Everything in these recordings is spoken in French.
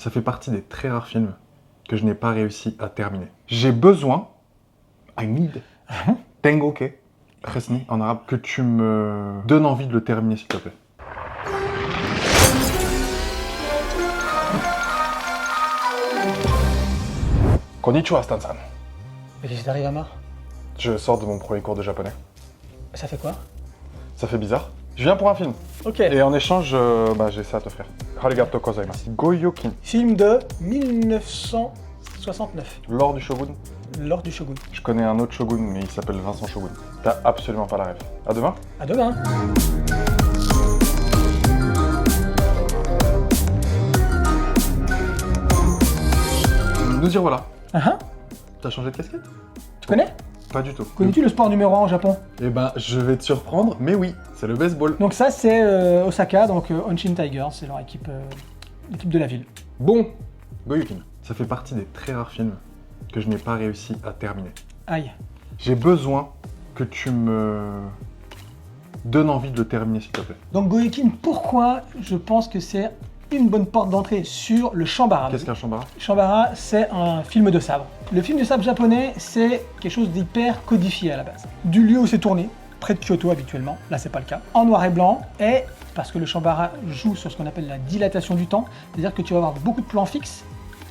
Ça fait partie des très rares films que je n'ai pas réussi à terminer. J'ai besoin, I need, tengo que, resni en arabe, que tu me donnes envie de le terminer s'il te plaît. Konnichiwa, Stan-san. Mais qu'est-ce qui t'arrive, Amar? Je sors de mon premier cours de japonais. Ça fait quoi? Ça fait bizarre. Je viens pour un film. Ok. Et en échange, j'ai ça à t'offrir. Arigato gozaimasu. Goyokin. Film de 1969, Lors du Shogun. lors du Shogun. Je connais un autre Shogun, mais il s'appelle Vincent Shogun. T'as absolument pas la rêve. À demain. À demain. Nous y revoilà. Ah, T'as changé de casquette? tu connais? Pas du tout. Connais-tu le sport numéro 1 au Japon? Eh ben, je vais te surprendre, mais oui, c'est le baseball. Donc ça, c'est Osaka, donc Hanshin Tigers, c'est leur équipe, l'équipe de la ville. Bon, Goyukin. Ça fait partie des très rares films que je n'ai pas réussi à terminer. Aïe. J'ai besoin que tu me donnes envie de le terminer, s'il te plaît. Donc Goekin, pourquoi je pense que c'est une bonne porte d'entrée sur le Shambara? Qu'est-ce qu'un Shambara? Shambara, c'est un film de sabre. Le film de sabre japonais, c'est quelque chose d'hyper codifié à la base. Du lieu où c'est tourné, près de Kyoto habituellement, là c'est pas le cas, en noir et blanc, et parce que le Shambara joue sur ce qu'on appelle la dilatation du temps, c'est-à-dire que tu vas avoir beaucoup de plans fixes,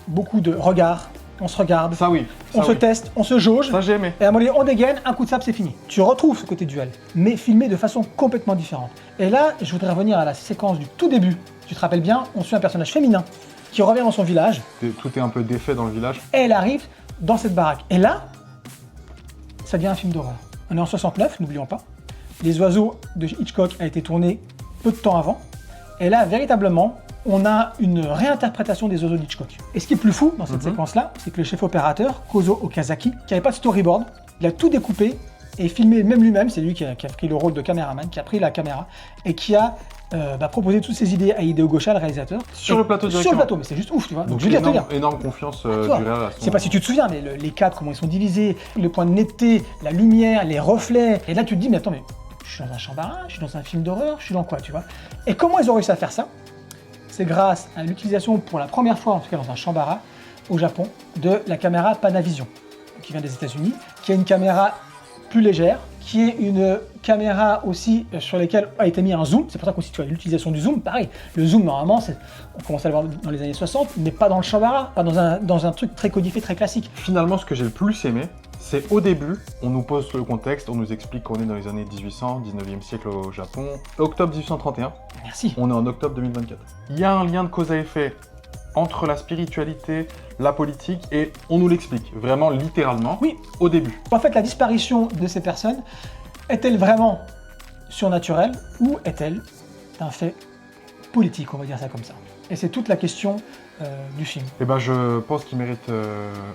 beaucoup de regards, on se regarde, Ça oui. on se teste, on se jauge, Ça j'ai aimé. et à un moment donné, on dégaine, un coup de sabre, c'est fini. Tu retrouves ce côté duel, mais filmé de façon complètement différente. Et là, je voudrais revenir à la séquence du tout début. Tu te rappelles bien, on suit un personnage féminin qui revient dans son village, Tout est un peu défait dans le village. et elle arrive dans cette baraque. Et là, ça devient un film d'horreur. On est en 69, n'oublions pas. Les oiseaux de Hitchcock a été tourné peu de temps avant. Et là, véritablement, on a une réinterprétation des oiseaux d'Hitchcock. Et ce qui est plus fou dans cette séquence-là, c'est que le chef opérateur, Kozo Okazaki, qui n'avait pas de storyboard, il a tout découpé et filmé même lui-même. C'est lui qui a pris le rôle de caméraman, qui a pris la caméra et qui a proposé toutes ses idées à Hideo Gosha, le réalisateur. Sur le plateau Sur le directement. plateau, mais c'est juste ouf, tu vois. Donc je vais te dire. énorme confiance du Toi, réel à ce je sais pas si tu te souviens, mais les cadres, comment ils sont divisés, le point de netteté, la lumière, les reflets. Et là, tu te dis, mais attends, mais je suis dans un Shambara, je suis dans un film d'horreur, je suis dans quoi, tu vois? Et comment ils ont réussi à faire ça? C'est grâce à l'utilisation, pour la première fois, en tout cas dans un Shambara, au Japon, de la caméra Panavision, qui vient des États-Unis, qui est une caméra plus légère, qui est une caméra aussi sur laquelle a été mis un zoom. C'est pour ça qu'aussi tu as l'utilisation du zoom. Pareil, le zoom normalement, on commence à le voir dans les années 60, mais pas dans le Shambara, pas dans un truc très codifié, très classique. Finalement, ce que j'ai le plus aimé, c'est au début, on nous pose le contexte, on nous explique qu'on est dans les années 1800, 19e siècle au Japon, octobre 1831, Merci. on est en octobre 2024. Il y a un lien de cause à effet entre la spiritualité, la politique, et on nous l'explique, vraiment littéralement, Oui. au début. En fait, la disparition de ces personnes est-elle vraiment surnaturelle ou est-elle un fait politique, on va dire ça comme ça? Et c'est toute la question du film. Et ben je pense qu'il mérite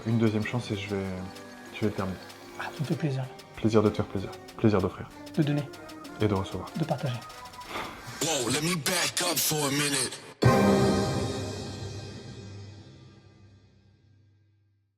une deuxième chance et je vais le terminer. Ah, ça me fait plaisir Plaisir de te faire plaisir, plaisir d'offrir de donner, et de recevoir. de partager. Whoa, let me back up for a minute.